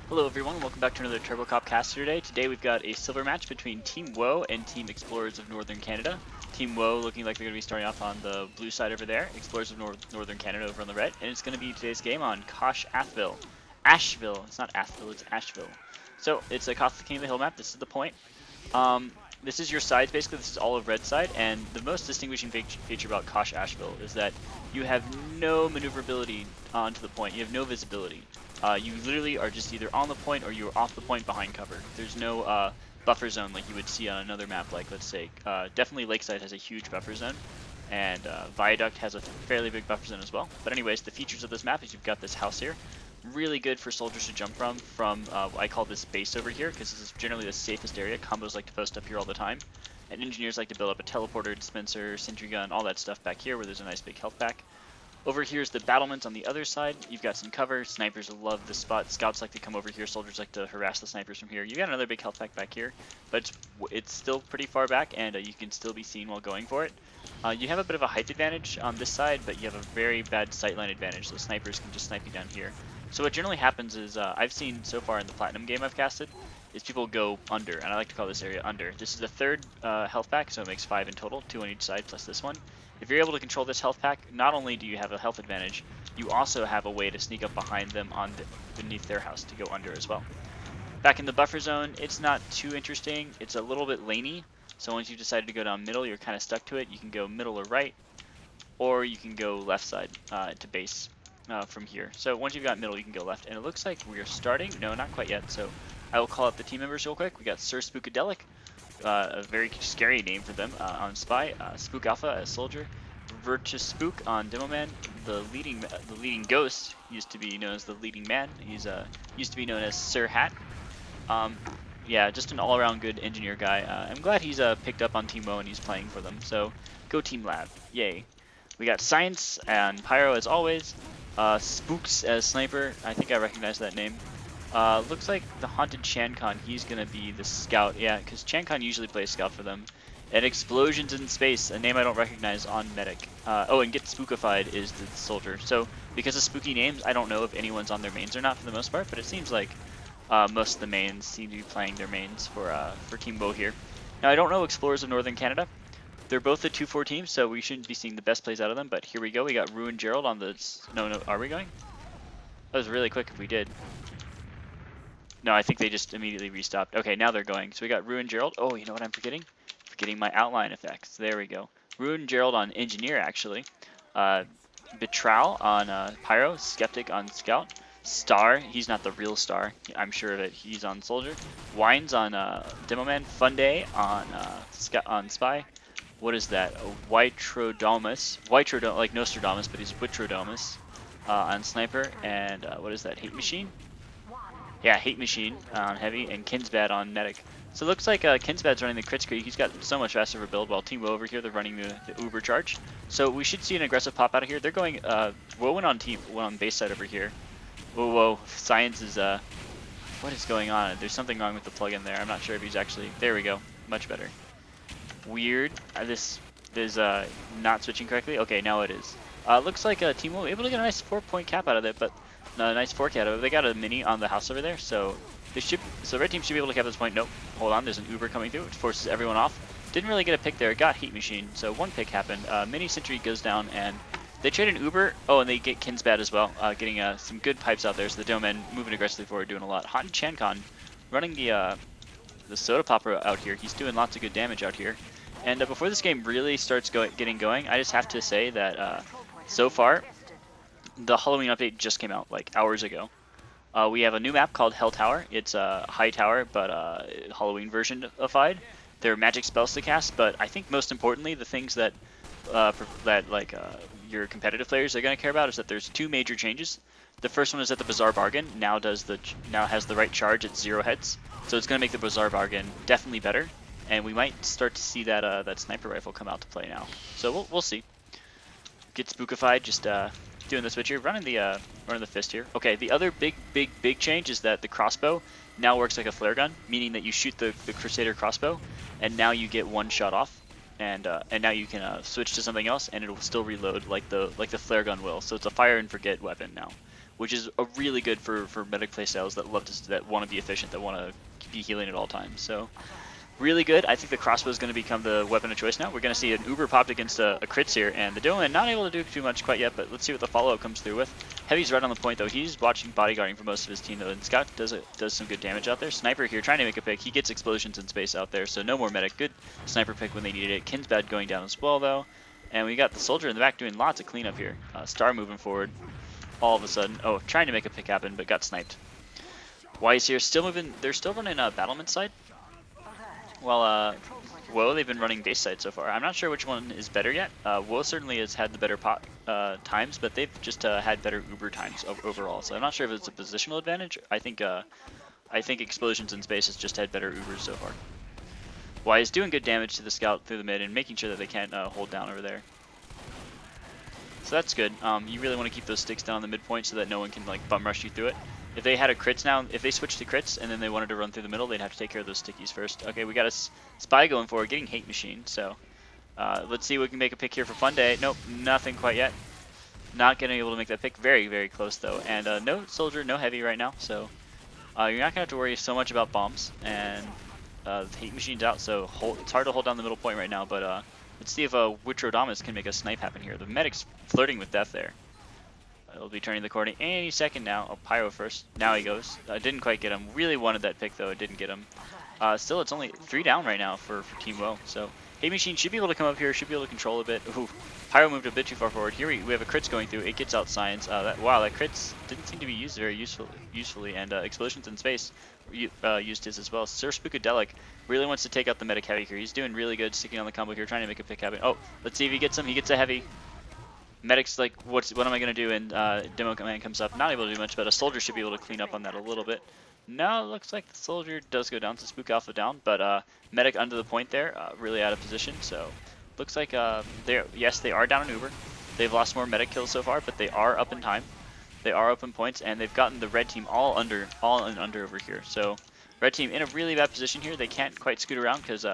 Hello everyone, welcome back to another Turbo Cop caster today. Today we've got a silver match between Team WOAH and Team Explorers of Northern Canada. Team WOAH looking like they're going to be starting off on the blue side over there, Explorers of Northern Canada over on the red, and it's going to be today's game on koth Ashville. Ashville, it's not Ashville, it's Ashville. So it's a koth King of the Hill map, this is the point. This is your sides, basically this is all of red side, and the most distinguishing feature about koth Ashville is that you have no maneuverability onto the point, you have no visibility. You literally are just either on the point or you're off the point behind cover. There's no buffer zone like you would see on another map, like let's say, definitely Lakeside has a huge buffer zone, and Viaduct has a fairly big buffer zone as well. But anyways, the features of this map is you've got this house here, really good for soldiers to jump from I call this base over here, because this is generally the safest area. Combos like to post up here all the time, and engineers like to build up a teleporter, dispenser, sentry gun, all that stuff back here where there's a nice big health pack. Over here is the battlements on the other side. You've got some cover. Snipers love this spot. Scouts like to come over here. Soldiers like to harass the snipers from here. You got another big health pack back here, but it's still pretty far back, and you can still be seen while going for it. You have a bit of a height advantage on this side, but you have a very bad sightline advantage, so snipers can just snipe you down here. So what generally happens is, I've seen so far in the Platinum game I've casted, is people go under, and I like to call this area under. This is the third health pack, so it makes 5 in total, 2 on each side plus this one. If you're able to control this health pack, not only do you have a health advantage, you also have a way to sneak up behind them beneath their house to go under as well. Back in the buffer zone, it's not too interesting. It's a little bit laney, so once you've decided to go down middle, you're kind of stuck to it. You can go middle or right, or you can go left side to base from here. So once you've got middle, you can go left. And it looks like we are starting. No, not quite yet. So I will call out the team members real quick. We got Sir Spookadelic. A very scary name for them on Spy, Spook Alpha as Soldier, Virtus Spook on Demoman, the leading ghost used to be known as the leading man. He's used to be known as Sir Hat. Yeah, just an all-around good engineer guy. I'm glad he's picked up on Team WOAH and he's playing for them. So go Team Lab, yay! We got Science and Pyro as always. Spooks as Sniper. I think I recognize that name. Looks like the Haunted Chancon, he's gonna be the scout, yeah, because Chancon usually plays scout for them. And Explosions in Space, a name I don't recognize on Medic. Oh, and Get Spookified is the soldier. So, because of spooky names, I don't know if anyone's on their mains or not for the most part, but it seems like most of the mains seem to be playing their mains for Team WOAH here. Now, I don't know Explorers of Northern Canada. They're both the 2-4 teams, so we shouldn't be seeing the best plays out of them, but here we go. We got Ruined Gerald on the... No, are we going? That was really quick if we did. No, I think they just immediately restopped. Okay, now they're going. So we got Ruined Gerald. Oh, you know what I'm forgetting? Forgetting my outline effects. There we go. Ruined Gerald on Engineer, actually. Betrayal on Pyro. Skeptic on Scout. Star, he's not the real Star. I'm sure that he's on Soldier. Wines on Demoman. Fun Day on Spy. What is that? Whitrodomus. Like Nostradamus, but he's Whitrodomus on Sniper. And what is that? Hate Machine? Yeah, Hate Machine on Heavy, and Kinsbad on Medic. So it looks like Kinsbad's running the crit screen. He's got so much faster of a build, while Team WOAH over here, they're running the Uber charge. So we should see an aggressive pop out of here. They're going, WOAH went on base side over here. Whoa, Science is, what is going on? There's something wrong with the plugin there. I'm not sure if he's actually, there we go, much better. Weird, this is not switching correctly. Okay, now it is. Looks like Team WOAH able to get a nice 4-point cap out of it, but a nice 4K out of it. They got a mini on the house over there, so they should. So red team should be able to cap this point. Nope, hold on. There's an Uber coming through, which forces everyone off. Didn't really get a pick there. Got Heat Machine, so 1 pick happened. Mini Sentry goes down, and they trade an Uber. Oh, and they get Kinsbad as well, getting some good pipes out there. So the Domen moving aggressively forward, doing a lot. Haunted Chancon running the Soda Popper out here. He's doing lots of good damage out here. And before this game really starts getting going, I just have to say that so far, the Halloween update just came out like hours ago. We have a new map called Hell Tower. It's a high tower, but Halloween version-ified. There are magic spells to cast, but I think most importantly, the things that your competitive players are going to care about is that there's 2 major changes. The first one is that the Bizarre Bargain now has the right charge at 0 heads, so it's going to make the Bizarre Bargain definitely better, and we might start to see that that sniper rifle come out to play now. So we'll see. Get Spookified, just doing the switch here, running the fist here. Okay, the other big change is that the crossbow now works like a flare gun, meaning that you shoot the Crusader crossbow, and now you get 1 shot off, and now you can switch to something else, and it will still reload like the flare gun will. So it's a fire and forget weapon now, which is a really good for medic playstyles that want to be efficient, that want to be healing at all times. So really good. I think the crossbow is going to become the weapon of choice now. We're going to see an Uber popped against a crits here, and the Doman not able to do too much quite yet, but let's see what the follow-up comes through with. Heavy's right on the point, though. He's watching bodyguarding for most of his team, though, and Scout does some good damage out there. Sniper here trying to make a pick. He gets explosions in space out there, so no more medic. Good sniper pick when they needed it. Kin's bad going down as well, though. And we got the soldier in the back doing lots of cleanup here. Star moving forward all of a sudden. Oh, trying to make a pick happen, but got sniped. Wise here still moving. They're still running battlement side. Well, WOAH, they've been running base side so far. I'm not sure which one is better yet. WOAH certainly has had the better times, but they've just had better Uber times overall. So I'm not sure if it's a positional advantage. I think Explosions in Space has just had better Ubers so far. Wise doing good damage to the scout through the mid and making sure that they can't hold down over there. So that's good. You really want to keep those sticks down the midpoint so that no one can like bum rush you through it. If they had a crits now, if they switched to crits and then they wanted to run through the middle, they'd have to take care of those stickies first. Okay, we got a spy going forward, getting hate machine. So let's see if we can make a pick here for Fun Day. Nope, nothing quite yet. Not getting able to make that pick. Very, very close though. And no soldier, no heavy right now. So you're not gonna have to worry so much about bombs. And the hate machine's out, so it's hard to hold down the middle point right now. But let's see if Witrodamus can make a snipe happen here. The medic's flirting with death there. He'll be turning the corner any second now. Oh, Pyro first. Now he goes. Didn't quite get him. Really wanted that pick though. It didn't get him. Still, it's only 3 down right now for Team WOAH. So Hate Machine should be able to come up here. Should be able to control a bit. Ooh, Pyro moved a bit too far forward. Here we have a crits going through. It gets out Science. Wow, that crits didn't seem to be used very usefully. And Explosions in Space used his as well. Sir Spookadelic really wants to take out the medic heavy here. He's doing really good sticking on the combo here, trying to make a pick happen. Oh, let's see if he gets him. He gets a heavy. Medic's like, what am I going to do? And Demo Command comes up. Not able to do much, but a soldier should be able to clean up on that a little bit. No, it looks like the soldier does go down, so Spook Alpha down. But Medic under the point there, really out of position. So looks like yes, they are down in Uber. They've lost more Medic kills so far, but they are up in time. They are up in points, and they've gotten the red team all under over here. So red team in a really bad position here. They can't quite scoot around because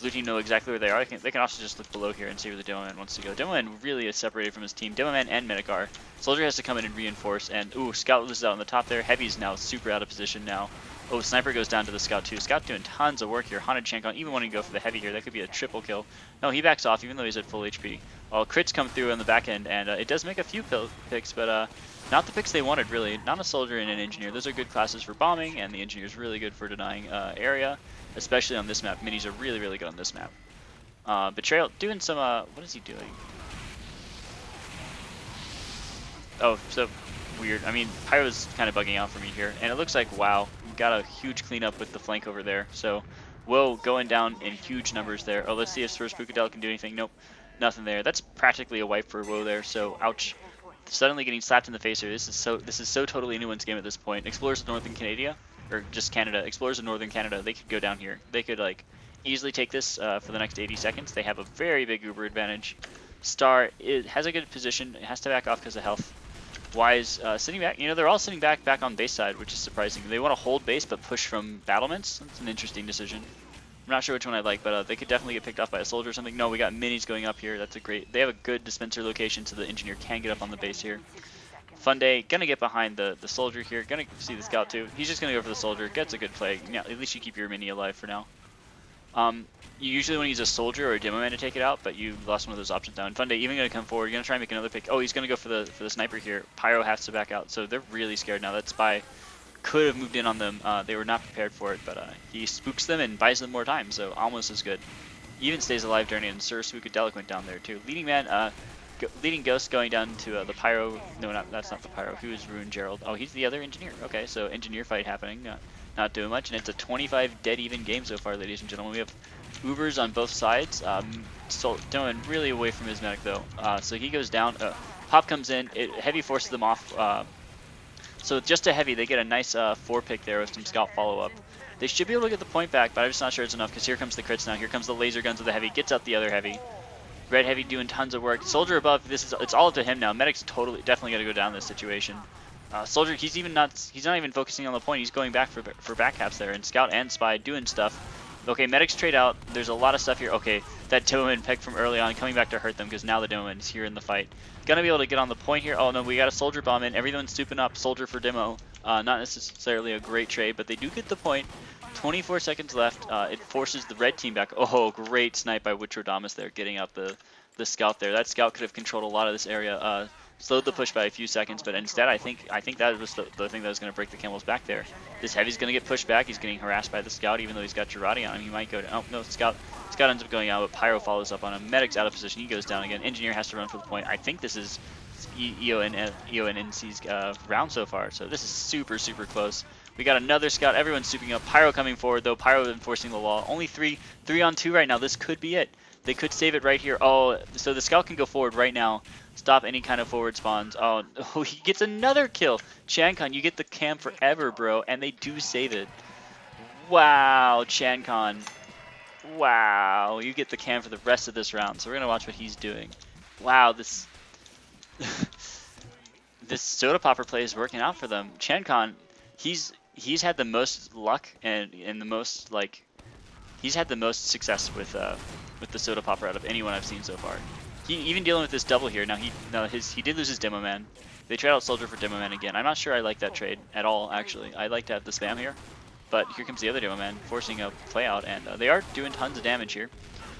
blue team know exactly where they are. They can also just look below here and see where the Demoman wants to go. Demoman really is separated from his team. Demoman and Medic are. Soldier has to come in and reinforce. And ooh, Scout loses out on the top there. Heavy's now super out of position now. Oh, Sniper goes down to the Scout too. Scout doing tons of work here. Haunted Chankon even wanting to go for the Heavy here. That could be a triple kill. No, he backs off even though he's at full HP. Well, crits come through on the back end, and it does make a few picks, but not the picks they wanted really. Not a Soldier and an Engineer. Those are good classes for bombing, and the Engineer's really good for denying area, especially on this map. Minis are really, really good on this map. Betrayal doing some what is he doing? Oh, so weird. I mean, Pyro's kind of bugging out for me here, and it looks like wow, got a huge cleanup with the flank over there. So WOAH going down in huge numbers there. Oh, let's see if Sir Spookadel can do anything. Nope, nothing there. That's practically a wipe for WOAH there. So ouch. Suddenly getting slapped in the face here. This is so totally anyone's game at this point. Explorers of Northern Canada, or just Canada. Explorers of Northern Canada. They could go down here. They could like easily take this for the next 80 seconds. They have a very big Uber advantage. Star has a good position. It has to back off because of health. Wise sitting back. You know, they're all sitting back on base side, which is surprising. They want to hold base but push from battlements. That's an interesting decision. I'm not sure which one I like, but they could definitely get picked off by a soldier or something. No, we got minis going up here. That's a great. They have a good dispenser location, so the Engineer can get up on the base here. Fun Day gonna get behind the soldier here. Gonna see the Scout too. He's just gonna go for the soldier. Gets a good play. Yeah, at least you keep your mini alive for now. You usually want to use a soldier or a demo man to take it out, but you lost one of those options now. And Fun Day even gonna come forward. Gonna try and make another pick. Oh, he's gonna go for the sniper here. Pyro has to back out, so they're really scared now. That spy could have moved in on them. They were not prepared for it, but he spooks them and buys them more time, so almost as good. Even stays alive during it, and Sir Spookadelic went down there too. Leading man, leading Ghost going down to the Pyro. No, that's not the Pyro. He was Ruined Gerald. Oh, he's the other Engineer. Okay, so Engineer fight happening. Not doing much, and it's a 25 dead even game so far, ladies and gentlemen. We have Ubers on both sides. So Dylan really away from his medic though. So he goes down. Pop comes in. Heavy forces them off. So just a Heavy, they get a nice 4-pick there with some Scout follow-up. They should be able to get the point back, but I'm just not sure it's enough because here comes the crits now. Here comes the laser guns of the Heavy. Gets out the other Heavy. Red Heavy doing tons of work. Soldier above. It's all up to him now. Medic's definitely got to go down this situation. Soldier, he's not even focusing on the point. He's going back for back caps there, and Scout and Spy doing stuff. Okay, medics trade out. There's a lot of stuff here. Okay, that Demoman pegged from early on coming back to hurt them because now the Demoman is here in the fight. Gonna be able to get on the point here. Oh no, we got a soldier bomb in. Everyone's stooping up. Soldier for demo. Not necessarily a great trade, but they do get the point. 24 seconds left. It forces the red team back. Oh, great snipe by Witrodamus there, getting out the scout there. That scout could have controlled a lot of this area. Slowed the push by a few seconds, but instead I think that was the thing that was going to break the camel's back there. This heavy's going to get pushed back. He's getting harassed by the scout, even though he's got Girardi on him. He might go to, oh no, scout ends up going out, but Pyro follows up on him. Medic's out of position. He goes down again. Engineer has to run for the point. I think this is EONNC's round so far, so this is super close. We got another scout. Everyone's swooping up. Pyro coming forward though. Pyro enforcing the wall. Only three on two right now. This could be it. They could save it right here. Oh, so the scout can go forward right now. Stop any kind of forward spawns. Oh, he gets another kill. Chancon, you get the cam forever, bro. And they do save it. Wow, Chancon. Wow, you get the cam for the rest of this round. So we're going to watch what he's doing. Wow, this this soda popper play is working out for them. Chancon, he's had the most luck and the most, like, he's had the most success with the soda popper out of anyone I've seen so far. He even dealing with this double here. Now he did lose his demo man. They trade out soldier for demo man again. I'm not sure I like that trade at all, actually. I like to have the spam here, but here comes the other demo man forcing a play out, and they are doing tons of damage here.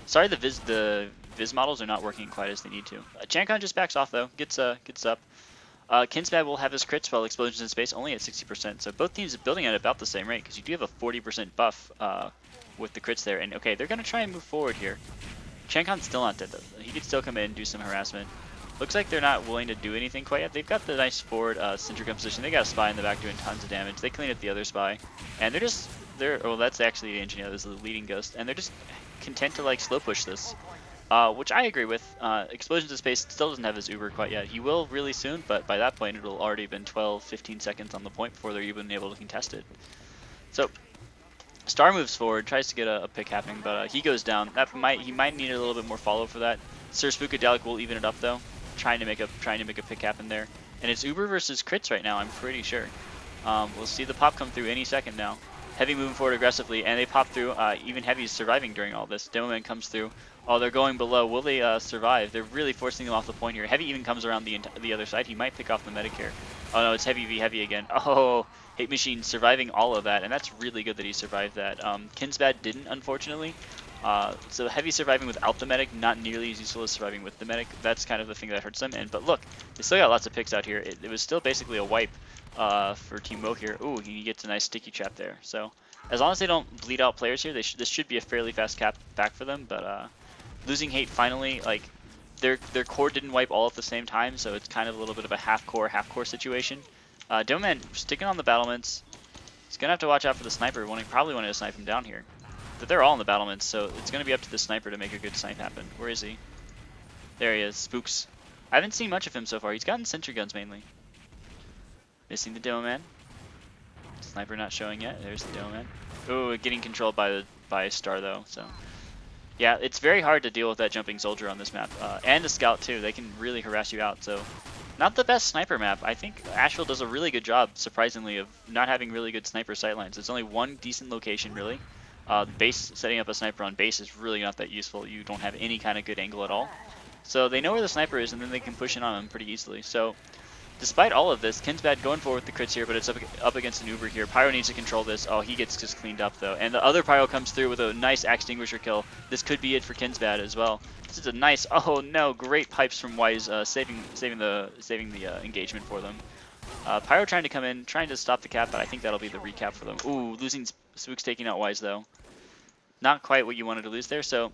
Sorry, the Viz models are not working quite as they need to. Chancon just backs off though, gets up. Kinsbad will have his crits while explosions in space only at 60%. So both teams are building at about the same rate because you do have a 40% buff with the crits there. And okay, they're gonna try and move forward here. Chancon's still not dead though. He could still come in and do some harassment. Looks like they're not willing to do anything quite yet. They've got the nice forward sentry gun position. They got a spy in the back doing tons of damage. They clean up the other spy, and well, that's actually the engineer. This is the leading ghost, and they're just content to like slow push this, which I agree with. Explosions in space still doesn't have his Uber quite yet. He will really soon, but by that point it'll already been 12-15 seconds on the point before they're even able to contest it. So Star moves forward, tries to get a pick happening, but he goes down. He might need a little bit more follow for that. Sir Spookadelic will even it up though, trying to make a pick happen there. And it's Uber versus crits right now, I'm pretty sure. We'll see the pop come through any second now. Heavy moving forward aggressively, and they pop through. Even Heavy's surviving during all this. Demoman comes through. Oh, they're going below. Will they survive? They're really forcing them off the point here. Heavy even comes around the other side. He might pick off the medic here. Oh no, it's Heavy v Heavy again. Oh, Hate Machine surviving all of that, and that's really good that he survived that. Kinsbad didn't, unfortunately. So Heavy surviving without the medic, not nearly as useful as surviving with the medic. That's kind of the thing that hurts them. But look, they still got lots of picks out here. It was still basically a wipe for Team WOAH here. Ooh, he gets a nice sticky trap there. So as long as they don't bleed out players here, this should be a fairly fast cap back for them. But losing Hate finally, like, their core didn't wipe all at the same time, so it's kind of a little bit of a half core situation. Demoman sticking on the battlements. He's gonna have to watch out for the sniper. Probably wanted to snipe him down here. But they're all in the battlements, so it's gonna be up to the sniper to make a good snipe happen. Where is he? There he is. Spooks. I haven't seen much of him so far. He's gotten sentry guns mainly. Missing the Demoman. Sniper not showing yet. There's the Demoman. Ooh, getting controlled by Star though. So yeah, it's very hard to deal with that jumping soldier on this map, and the scout too. They can really harass you out. So not the best sniper map. I think Asheville does a really good job, surprisingly, of not having really good sniper sightlines. There's only one decent location really. Base, setting up a sniper on base is really not that useful. You don't have any kind of good angle at all. So they know where the sniper is, and then they can push in on him pretty easily. So despite all of this, Kinsbad going forward with the crits here, but it's up against an Uber here. Pyro needs to control this. Oh, he gets just cleaned up though. And the other Pyro comes through with a nice axe extinguisher kill. This could be it for Kinsbad as well. This is a nice, oh no, great pipes from Wise, saving the engagement for them. Pyro trying to come in, trying to stop the cap, but I think that'll be the recap for them. Ooh, losing Spooks, taking out Wise though. Not quite what you wanted to lose there, so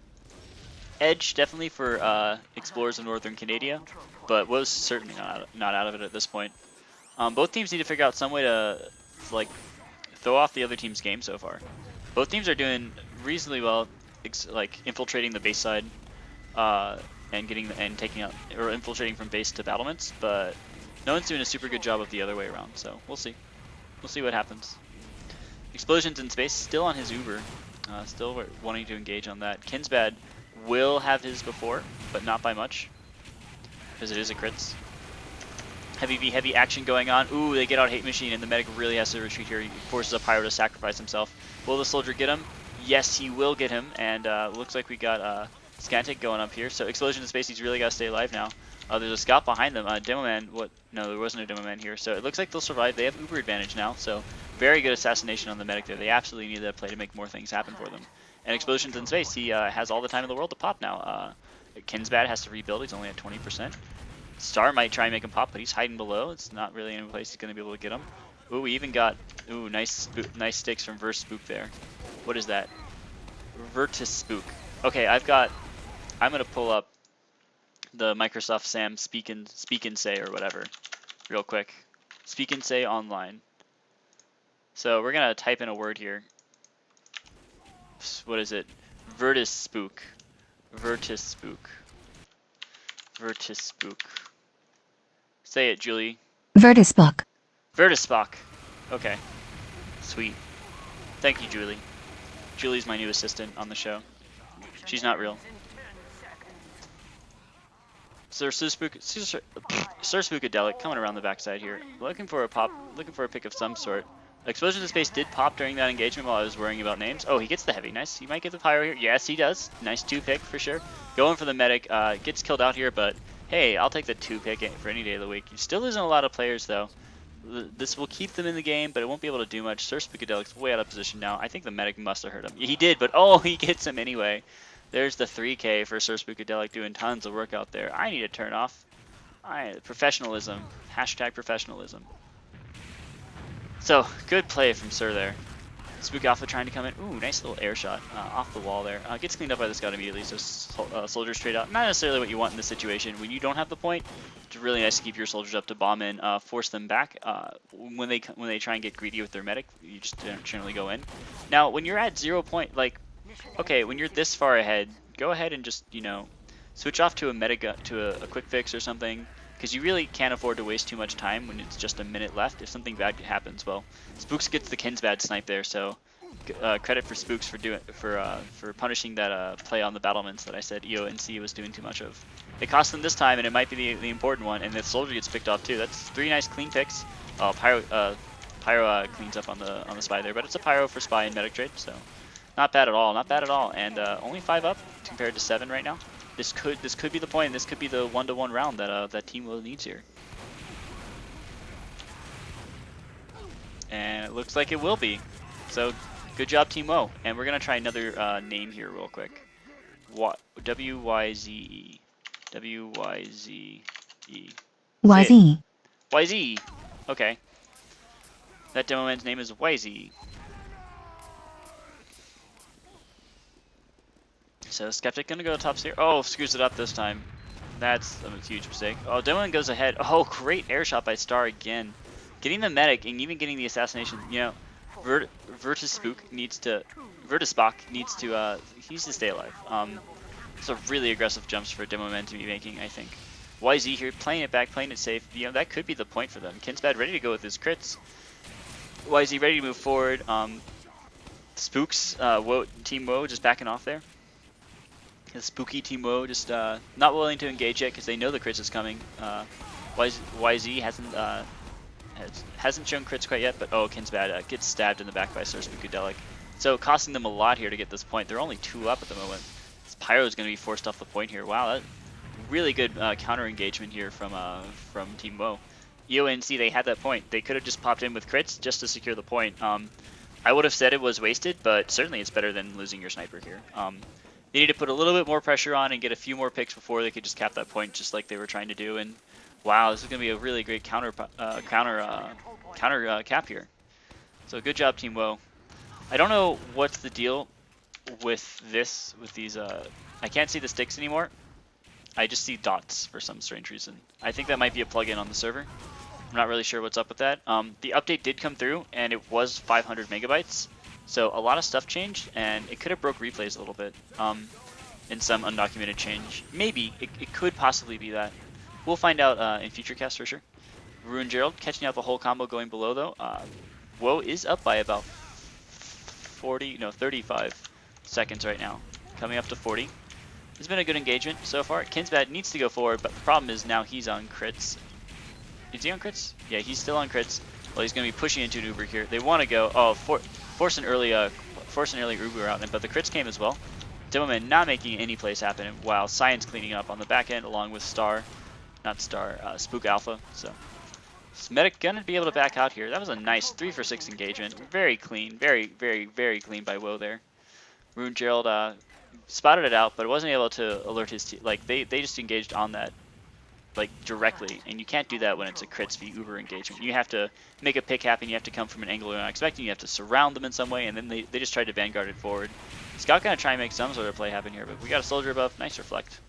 edge definitely for Explorers of Northern Canada, but was certainly not out of it at this point. Both teams need to figure out some way to like throw off the other team's game so far. Both teams are doing reasonably well, like infiltrating the base side and taking out or infiltrating from base to battlements, but no one's doing a super good job of the other way around. So we'll see what happens. Explosions in space still on his Uber. Still wanting to engage on that. Kinsbad will have his before, but not by much, because it is a crits. Heavy v Heavy action going on. Ooh, they get out Hate Machine, and the medic really has to retreat here. He forces a Pyro to sacrifice himself. Will the soldier get him? Yes, he will get him, and looks like we got Scantic going up here. So Explosion in Space, he's really got to stay alive now. There's a scout behind them. Demo Man, what? No, there wasn't a Demo Man here. So it looks like they'll survive. They have Uber advantage now, so very good assassination on the medic there. They absolutely need that play to make more things happen for them. And Explosion's in Space, he has all the time in the world to pop now. Kinsbad has to rebuild. He's only at 20%. Star might try and make him pop, but he's hiding below. It's not really any place he's going to be able to get him. Ooh, we even got nice sticks from Verse Spook there. What is that? Vertus Spook. Okay, I'm gonna pull up the Microsoft Sam Speak and Say or whatever, real quick. Speak and Say online. So we're gonna type in a word here. What is it? Vertus Spook. Vertus Spook. Vertus Spook. Say it, Julie. Vertispock. Vertispock. Okay. Sweet. Thank you, Julie. Julie's my new assistant on the show. She's not real. Sir Spookadelic coming around the backside here. Looking for a pick of some sort. Explosion to Space did pop during that engagement while I was worrying about names. Oh, he gets the heavy. Nice. He might get the pyro here. Yes, he does. Nice 2-pick for sure. Going for the medic. Gets killed out here, but hey, I'll take the 2-pick for any day of the week. Still losing a lot of players though. This will keep them in the game, but it won't be able to do much. Sir Spookadelic's way out of position now. I think the medic must have hurt him. He did, but oh, he gets him anyway. There's the 3K for Sir Spookadelic doing tons of work out there. I need to turn off. Professionalism. Hashtag professionalism. So, good play from Sir there. Spook Alpha trying to come in. Ooh, nice little air shot off the wall there. Gets cleaned up by the scout immediately, so soldiers straight out. Not necessarily what you want in this situation. When you don't have the point, it's really nice to keep your soldiers up to bomb in, force them back. When they try and get greedy with their medic, you just generally go in. Now, when you're at 0 point, like, okay, when you're this far ahead, go ahead and just, you know, switch off to a a quick fix or something. Because you really can't afford to waste too much time when it's just a minute left. If something bad happens, well, Spooks gets the Kinsbad snipe there, so credit for Spooks for punishing that play on the battlements that I said EONC was doing too much of. It cost them this time, and it might be the important one. And the soldier gets picked off too. That's 3 nice clean picks. Pyro cleans up on the spy there, but it's a pyro for spy and medic trade, so not bad at all. Not bad at all. And only 5 up compared to 7 right now. This could be the point. This could be the 1-to-1 round that Team WOAH needs here. And it looks like it will be. So good job, Team WOAH. And we're gonna try another name here real quick. WYZE. WYZE. YZ. YZ. Okay. That demo man's name is YZ. So Skeptic gonna go top tier. Oh, screws it up this time. That's a huge mistake. Oh, Demoman goes ahead. Oh, great air shot by Star again. Getting the medic and even getting the assassination. You know, Vertispock needs to stay alive. It's a really aggressive jumps for Demoman to be making, I think. YZ here playing it back, playing it safe. You know, that could be the point for them. Kinsbad ready to go with his crits. YZ ready to move forward. Spooks, Team WOAH just backing off there. The spooky Team WOAH just not willing to engage yet because they know the crits is coming. YZ hasn't shown crits quite yet, but oh, Kinsbad gets stabbed in the back by Sir Spookadelic. So costing them a lot here to get this point. They're only 2 up at the moment. This Pyro is going to be forced off the point here. Wow, that really good counter engagement here from Team WOAH. EONC, they had that point. They could have just popped in with crits just to secure the point. I would have said it was wasted, but certainly it's better than losing your sniper here. They need to put a little bit more pressure on and get a few more picks before they could just cap that point, just like they were trying to do. And wow, this is going to be a really great counter cap here. So good job, Team WOAH. I don't know what's the deal with these. I can't see the sticks anymore. I just see dots for some strange reason. I think that might be a plugin on the server. I'm not really sure what's up with that. The update did come through, and it was 500 megabytes. So a lot of stuff changed, and it could have broke replays a little bit in some undocumented change. Maybe. It could possibly be that. We'll find out in future casts for sure. Ruin Gerald catching out the whole combo going below, though. WOAH is up by about 35 seconds right now. Coming up to 40. It's been a good engagement so far. Kinsbad needs to go forward, but the problem is now he's on crits. Is he on crits? Yeah, he's still on crits. Well, he's going to be pushing into an Uber here. They want to go. Oh, force an early force an early Uber out, but the crits came as well. Demoman not making any plays happen, while Science cleaning up on the back end along with Spook Alpha. So Medic gonna be able to back out here. That was a nice 3 for 6 engagement. Very clean, very clean by WOAH there. Rune Gerald spotted it out, but wasn't able to alert his team. Like they just engaged on that like directly, and you can't do that when it's a crits v Uber engagement. You have to make a pick happen, you have to come from an angle you're not expecting, you have to surround them in some way, and then they just tried to vanguard it forward. Scout gonna try and make some sort of play happen here, but we got a soldier above, nice reflect.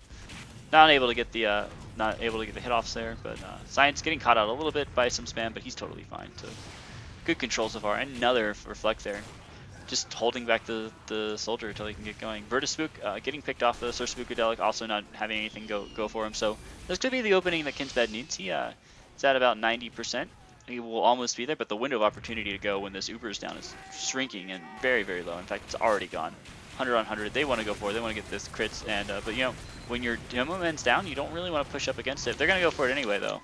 Not able to get the hit offs there, but Science getting caught out a little bit by some spam, but he's totally fine. So good control so far. Another reflect there. Just holding back the soldier until he can get going. Vertispook getting picked off the Sir Spookadelic, also not having anything go for him. So this could be the opening that Kinsbad needs. He is at about 90%. He will almost be there, but the window of opportunity to go when this Uber is down is shrinking and very low. In fact, it's already gone. 100 on 100. They want to go for it. They want to get this crits, and but you know, when your demo man's down, you don't really want to push up against it. They're gonna go for it anyway, though.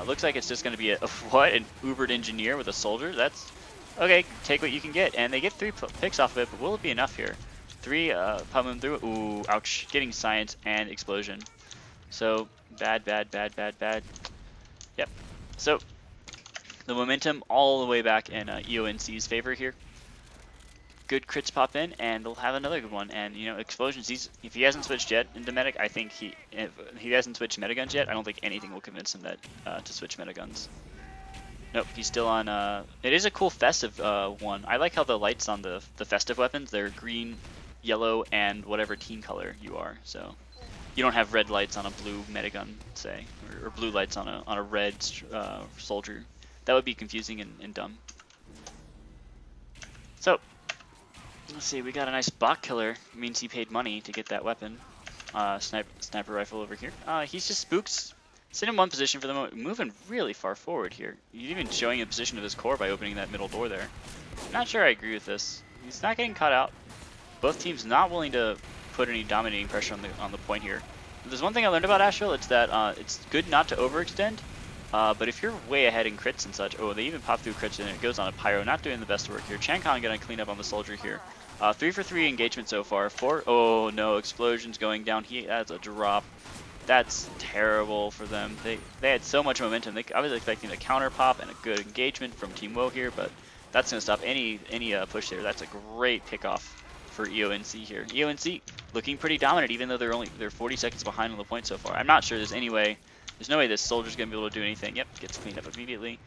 Looks like it's just gonna be what, an Ubered engineer with a soldier. That's okay. Take what you can get, and they get 3 picks off of it. But will it be enough here? 3 pump them through. Ooh, ouch! Getting Science and explosion. So bad. Yep. So the momentum all the way back in EONC's favor here. Good crits pop in, and they'll have another good one. And you know, explosions. If he hasn't switched yet into medic, I think if he hasn't switched metaguns yet, I don't think anything will convince him that to switch metaguns. Nope, he's still on. It is a cool festive one. I like how the lights on the festive weapons, they're green, yellow, and whatever team color you are. So you don't have red lights on a blue metagun, say, or blue lights on a red soldier. That would be confusing and dumb. So let's see, we got a nice bot killer. It means he paid money to get that weapon. Sniper rifle over here. He's just spooks. Sit in one position for the moment, moving really far forward here. He's even showing a position of his core by opening that middle door there. Not sure I agree with this. He's not getting caught out. Both teams not willing to put any dominating pressure on the point here. If there's one thing I learned about Ashville, it's that it's good not to overextend. But if you're way ahead in crits and such, oh, they even pop through crits and it goes on a pyro, not doing the best work here. Chankon gonna clean up on the soldier here. 3 for 3 engagement so far. 4, oh no, explosions going down. He has a drop. That's terrible for them. They had so much momentum. I was expecting a counter pop and a good engagement from Team WOAH here, but that's gonna stop any push there. That's a great pickoff for EONC here. EONC looking pretty dominant, even though they're 40 seconds behind on the point so far. I'm not sure there's no way this soldier's gonna be able to do anything. Yep, gets cleaned up immediately.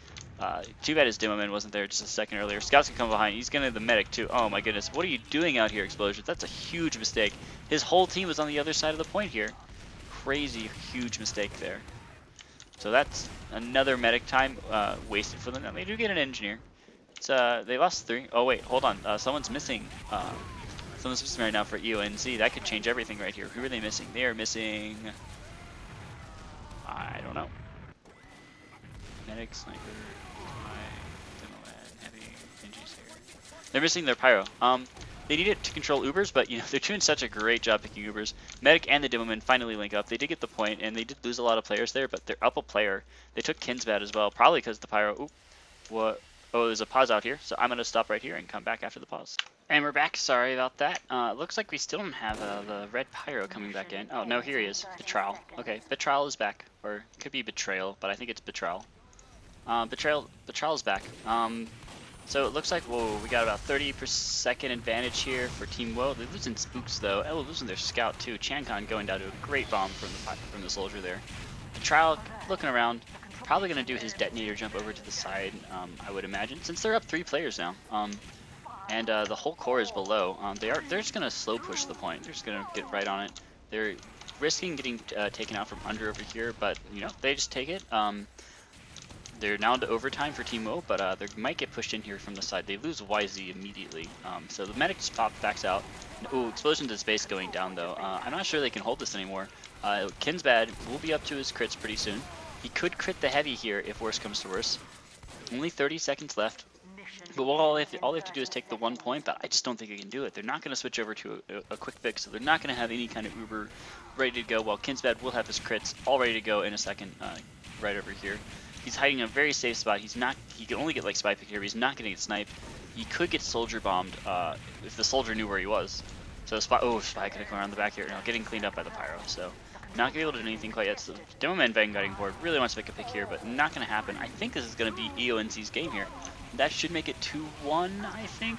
Too bad his demoman wasn't there just a second earlier. Scouts can come behind. He's gonna the medic too. Oh my goodness, what are you doing out here, Explosions? That's a huge mistake. His whole team was on the other side of the point here. Crazy, huge mistake there. So that's another medic time wasted for them. Now they do get an engineer. It's they lost 3. Oh wait, hold on. Someone's missing. Someone's missing right now for EONC. That could change everything right here. Who are they missing? They are missing. I don't know. Medic, sniper, demo heavy, ninjas here. They're missing their pyro. They need it to control Ubers, but you know they're doing such a great job picking Ubers. Medic and the Demoman finally link up. They did get the point, and they did lose a lot of players there, but they're up a player. They took Kinsbad as well, probably because the pyro. Oop, what? Oh, there's a pause out here, so I'm gonna stop right here and come back after the pause. And we're back. Sorry about that. Looks like we still don't have the red pyro coming back in. Oh no, here he is. Betrayal. Okay, Betrayal is back, or it could be Betrayal, but I think it's Betrayal. Betrayal is back. So it looks like, whoa, we got about 30 per second advantage here for Team WOAH. They're losing spooks though. Oh, losing their scout too. Chankon going down to a great bomb from the soldier there. Betrayal looking around, probably gonna do his detonator jump over to the side. I would imagine, since they're up 3 players now. And the whole core is below. They're just gonna slow push the point. They're just gonna get right on it. They're risking getting taken out from under over here, but you know they just take it. They're now into overtime for Team WOAH, but they might get pushed in here from the side. They lose YZ immediately. So the medic just backs out. Ooh, explosions in space going down though. I'm not sure they can hold this anymore. Kinsbad will be up to his crits pretty soon. He could crit the heavy here if worse comes to worse. Only 30 seconds left. But all they have to do is take the 1 point, but I just don't think they can do it. They're not going to switch over to a quick fix, so they're not going to have any kind of Uber ready to go, while Kinsbad will have his crits all ready to go in a second right over here. He's hiding in a very safe spot. He can only get like spy pick here, but he's not going to get sniped. he could get soldier bombed if the soldier knew where he was. So Spy, oh, Spy could have come around the back here. No, getting cleaned up by the Pyro. So not gonna be able to do anything quite yet. So Demo Man vanguarding board really wants to make a pick here, but not gonna happen. I think this is gonna be EONC's game here. That should make it 2-1, I think.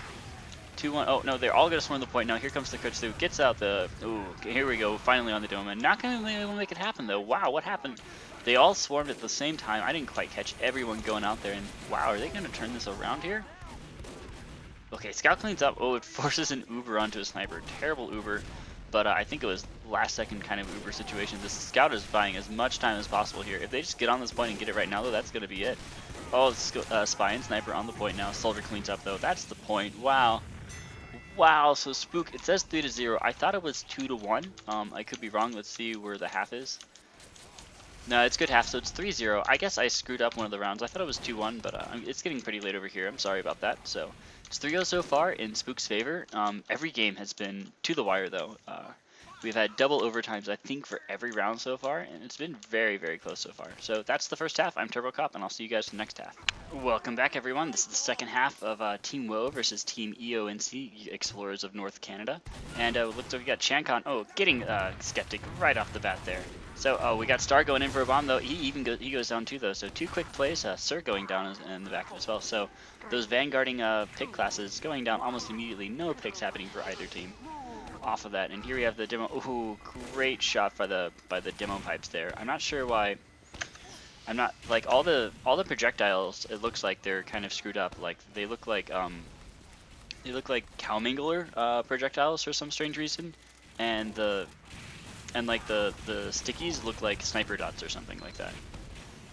2-1. Oh no, they're all gonna swarm the point now. Here comes the Kritsu. Gets out the. Ooh, here we go. Finally on the Demo Man. Not gonna be able to make it happen though. Wow, what happened? They all swarmed at the same time. I didn't quite catch everyone going out there. And wow, are they gonna turn this around here? Okay, Scout cleans up. Oh, it forces an Uber onto a sniper. Terrible Uber, but I think it was last second kind of Uber situation. This Scout is buying as much time as possible here. If they just get on this point and get it right now, though, that's going to be it. Oh, Spy and Sniper on the point now. Soldier cleans up, though. That's the point. Wow. Wow, so Spook, it says 3-0. I thought it was 2-1. I could be wrong. Let's see where the half is. No, it's good half, so it's 3-0. I guess I screwed up one of the rounds. I thought it was 2-1, but it's getting pretty late over here. I'm sorry about that. So it's 3-0 so far in Spook's favor. Every game has been to the wire, though. We've had double overtimes, I think, for every round so far, and it's been very, very close so far. So that's the first half. I'm TurboCop, and I'll see you guys in the next half. Welcome back, everyone. This is the second half of Team WOAH versus Team EONC, Explorers of North Canada. And looks like we got Chancon. Oh, getting Skeptic right off the bat there. So we got Star going in for a bomb, though. He goes down too, though. So two quick plays. Sir going down in the back as well. So those vanguarding pick classes going down almost immediately. No picks happening for either team off of that. And here we have the demo. Ooh, great shot by the demo pipes there. I'm not sure why. I'm not like all the projectiles. It looks like they're kind of screwed up. Like they look like Cowmingler projectiles for some strange reason, and the stickies look like sniper dots or something like that.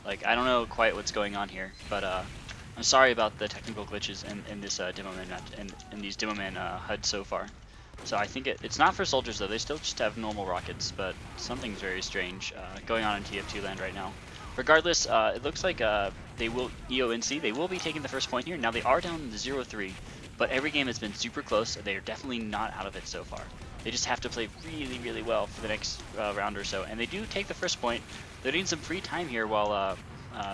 Like I don't know quite what's going on here, but I'm sorry about the technical glitches in this demo man match and in these demo man HUD so far. So I think it's not for soldiers though. They still just have normal rockets, but something's very strange going on in TF2 land right now. Regardless, it looks like EONC, they will be taking the first point here. Now they are down 0-3, but every game has been super close. They are definitely not out of it so far. They just have to play really, really well for the next round or so. And they do take the first point. They're getting some free time here while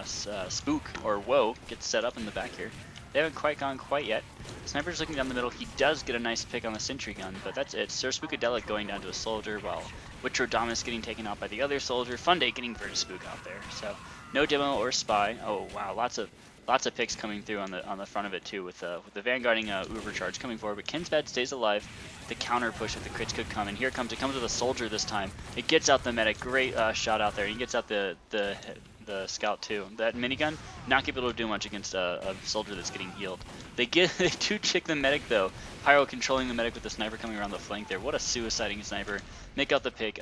Spook, or WOAH, gets set up in the back here. They haven't quite gone quite yet. Sniper's looking down the middle. He does get a nice pick on the sentry gun, but that's it. Sir Spookadelic going down to a soldier while Witrodamus getting taken out by the other soldier. Funday getting Virtus Spook out there. So no demo or spy. Oh wow, lots of picks coming through on the front of it too, with the vanguarding Uber charge coming forward. But Kinsbad stays alive. The counter push if the crits could come, and here it comes. It comes with a soldier this time. It gets out the medic. Great shot out there. He gets out the scout too. That minigun not able to do much against a soldier that's getting healed. They do chick the medic though. Pyro controlling the medic with the sniper coming around the flank there. What a suiciding sniper. Make out the pick.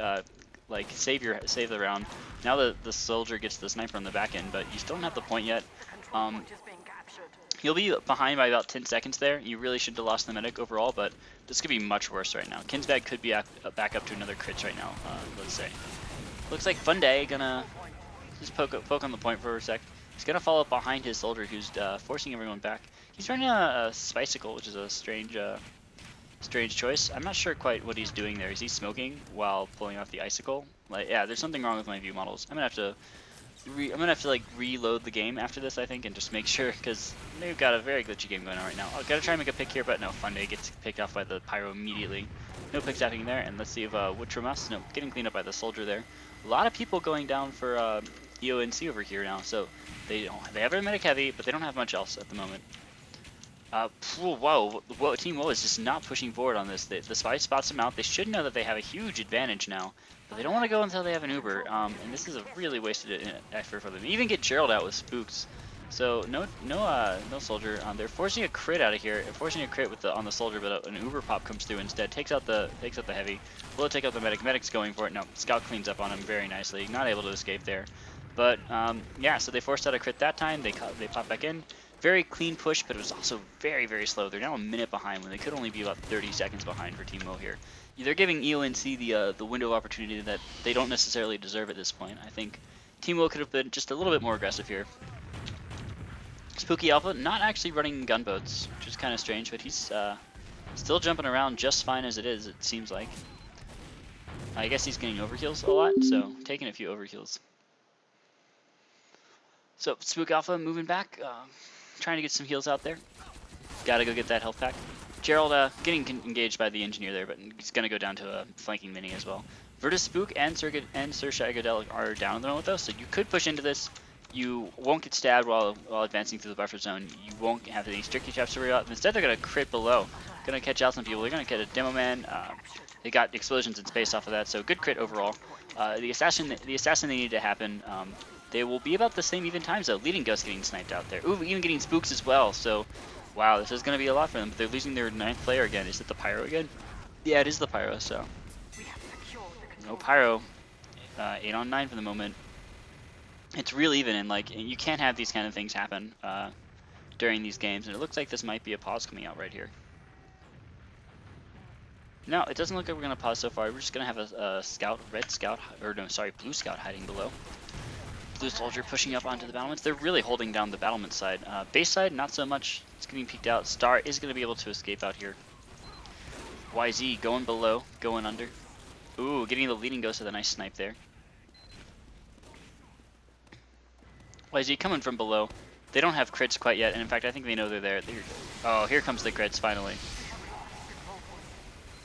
Like save the round. Now the soldier gets the sniper on the back end, but you still don't have the point yet. He'll be behind by about 10 seconds there. You really shouldn't have lost the medic overall, but this could be much worse right now. Kinsbad could be back up to another crits right now, let's say. Looks like Funday gonna just poke on the point for a sec. He's gonna follow up behind his soldier who's forcing everyone back. He's running a Spicicle, which is a strange choice. I'm not sure quite what he's doing there. Is he smoking while pulling off the icicle? Like, yeah, there's something wrong with my view models. I'm gonna have to like reload the game after this, I think, and just make sure, because they've got a very glitchy game going on right now. I've got to try and make a pick here, but no, Funday gets picked off by the Pyro immediately. No picks happening there, and let's see if Witromus, no, getting cleaned up by the soldier there. A lot of people going down for EONC over here now, so they have a medic heavy, but they don't have much else at the moment. Whoa, Team WOAH is just not pushing forward on this. The spy spots them out. They should know that they have a huge advantage now, but they don't want to go until they have an Uber, and this is a really wasted effort for them. They even get Gerald out with spooks. So no soldier. They're forcing a crit out of here. They're forcing a crit on the soldier, but an Uber pop comes through instead. Takes out the heavy. Will it take out the medic? Medic's going for it. No, Scout cleans up on him very nicely. Not able to escape there. But yeah, so they forced out a crit that time. They pop back in. Very clean push, but it was also very, very slow. They're now a minute behind when they could only be about 30 seconds behind for Team WOAH here. They're giving EONC the window of opportunity that they don't necessarily deserve at this point. I think Team WOAH could have been just a little bit more aggressive here. Spooky Alpha not actually running gunboats, which is kind of strange, but he's still jumping around just fine as it is, it seems like. I guess he's getting overheals a lot, so taking a few overheals. So Spook Alpha moving back, trying to get some heals out there. Gotta go get that health pack. Gerald getting engaged by the engineer there, but he's gonna go down to a flanking mini as well. Virtus Spook and Sir Shagadelic are down at the moment though, so you could push into this. You won't get stabbed while advancing through the buffer zone. You won't have any tricky traps to worry about. Instead, they're gonna crit below. Gonna catch out some people. They're gonna get a demo man. They got explosions in space off of that, so good crit overall. The assassin they need to happen. They will be about the same even times though. Leading Ghost getting sniped out there. Ooh, even getting spooks as well. So, wow, this is gonna be a lot for them. But they're losing their 9th player again. Is it the Pyro again? Yeah, it is the Pyro. So, no Pyro. 8 on 9 for the moment. It's real even, and like you can't have these kind of things happen during these games. And it looks like this might be a pause coming out right here. No, it doesn't look like we're gonna pause so far. We're just gonna have a scout, red scout, or no, sorry, blue scout hiding below. Blue soldier pushing up onto the battlements. They're really holding down the battlement side. Base side, not so much. It's getting peeked out. Star is gonna be able to escape out here. YZ going below, going under. Ooh, getting the leading ghost with a nice snipe there. YZ coming from below. They don't have crits quite yet, and in fact, I think they know they're there. Oh, here comes the crits finally.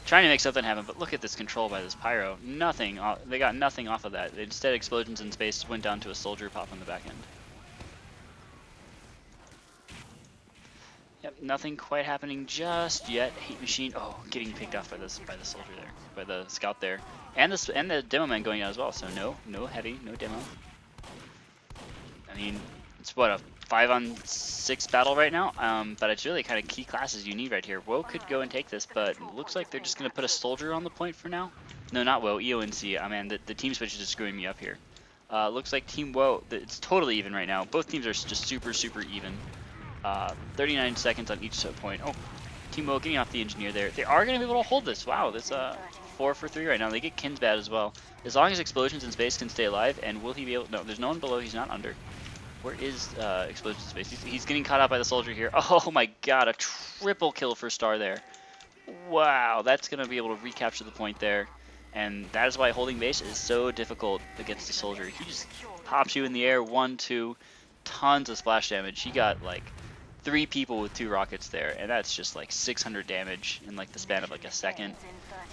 Trying to make something happen, but look at this control by this Pyro. Nothing. They got nothing off of that. Instead, explosions in space went down to a soldier pop on the back end. Yep, nothing quite happening just yet. Hate machine. Oh, getting picked off by the soldier there, by the scout there, and the demo man going out as well. So no heavy, no demo. I mean, it's what, a 5-on-6 battle right now, but it's really kind of key classes you need right here. WOAH could go and take this, but it looks like they're just going to put a soldier on the point for now. No, not WOAH, EONC. I mean, the team switch is just screwing me up here. Looks like Team WOAH, it's totally even right now. Both teams are just super even. 39 seconds on each point. Oh, Team WOAH getting off the engineer there. They are going to be able to hold this. Wow, that's 4 for 3 right now. They get Kinsbad as well. As long as explosions in space can stay alive, and will he be able? No, there's no one below. He's not under. Where is explosion in space? He's getting caught out by the soldier here. Oh my god, a triple kill for Star there. Wow, that's going to be able to recapture the point there. And that is why holding base is so difficult against the soldier. He just pops you in the air, 1, 2, tons of splash damage. He got like 3 people with 2 rockets there, and that's just like 600 damage in like the span of like a second.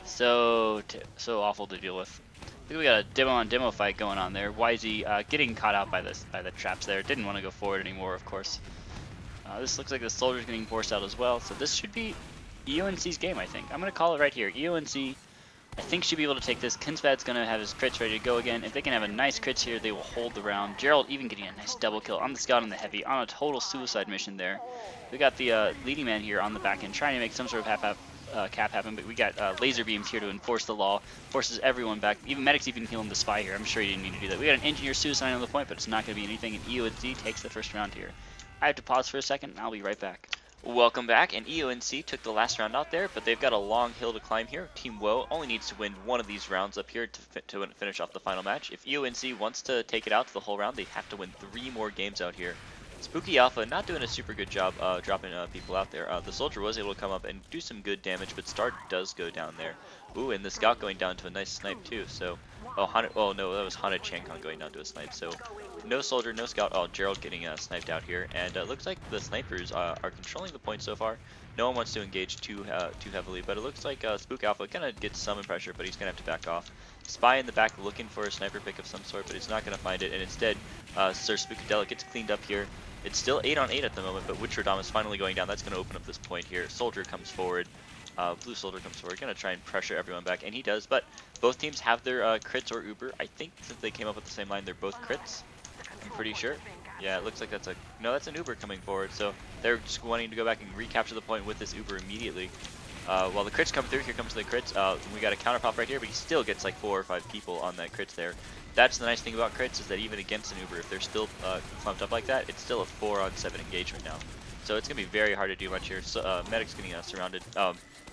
So awful to deal with. I think we got a demo on demo fight going on there. YZ getting caught out by the traps there. Didn't want to go forward anymore, of course. This looks like the soldier's getting forced out as well. So this should be EONC's game, I think. I'm going to call it right here. EONC, I think, should be able to take this. Kinspad's going to have his crits ready to go again. If they can have a nice crits here, they will hold the round. Gerald even getting a nice double kill on the scout and the heavy on a total suicide mission there. We got the leading man here on the back end trying to make some sort of cap happen, but we got laser beams here to enforce the law, forces everyone back. Even medics even healing the spy here. I'm sure he didn't need to do that. We got an engineer suicide on the point, but it's not going to be anything, and EONC takes the first round here. I have to pause for a second, and I'll be right back. Welcome back, and EONC took the last round out there, but they've got a long hill to climb here. Team WOAH only needs to win one of these rounds up here to finish off the final match. If EONC wants to take it out to the whole round, they have to win 3 more games out here. Spooky Alpha not doing a super good job dropping people out there. The soldier was able to come up and do some good damage, but Star does go down there. Ooh, and the scout going down to a nice snipe too. So, oh no, that was Hana Chankong going down to a snipe. So, no soldier, no scout. Oh, Gerald getting sniped out here, and looks like the snipers are controlling the point so far. No one wants to engage too heavily, but it looks like Spook Alpha kind of gets some pressure, but he's gonna have to back off. Spy in the back looking for a sniper pick of some sort, but he's not gonna find it, and instead, Sir Spookadelic gets cleaned up here. It's still 8 on 8 at the moment, but Witcherdom is finally going down. That's going to open up this point here. Soldier comes forward. Blue soldier comes forward. Going to try and pressure everyone back, and he does. But both teams have their crits or Uber. I think since they came up with the same line, they're both crits. I'm pretty sure. Yeah, it looks like that's that's an Uber coming forward. So they're just wanting to go back and recapture the point with this Uber immediately. While the crits come through, here comes the crits. We got a counter pop right here, but he still gets like 4 or 5 people on that crits there. That's the nice thing about crits, is that even against an Uber, if they're still clumped up like that, it's still a 4-on-7 engagement now. So it's going to be very hard to do much here. So Medic's getting surrounded.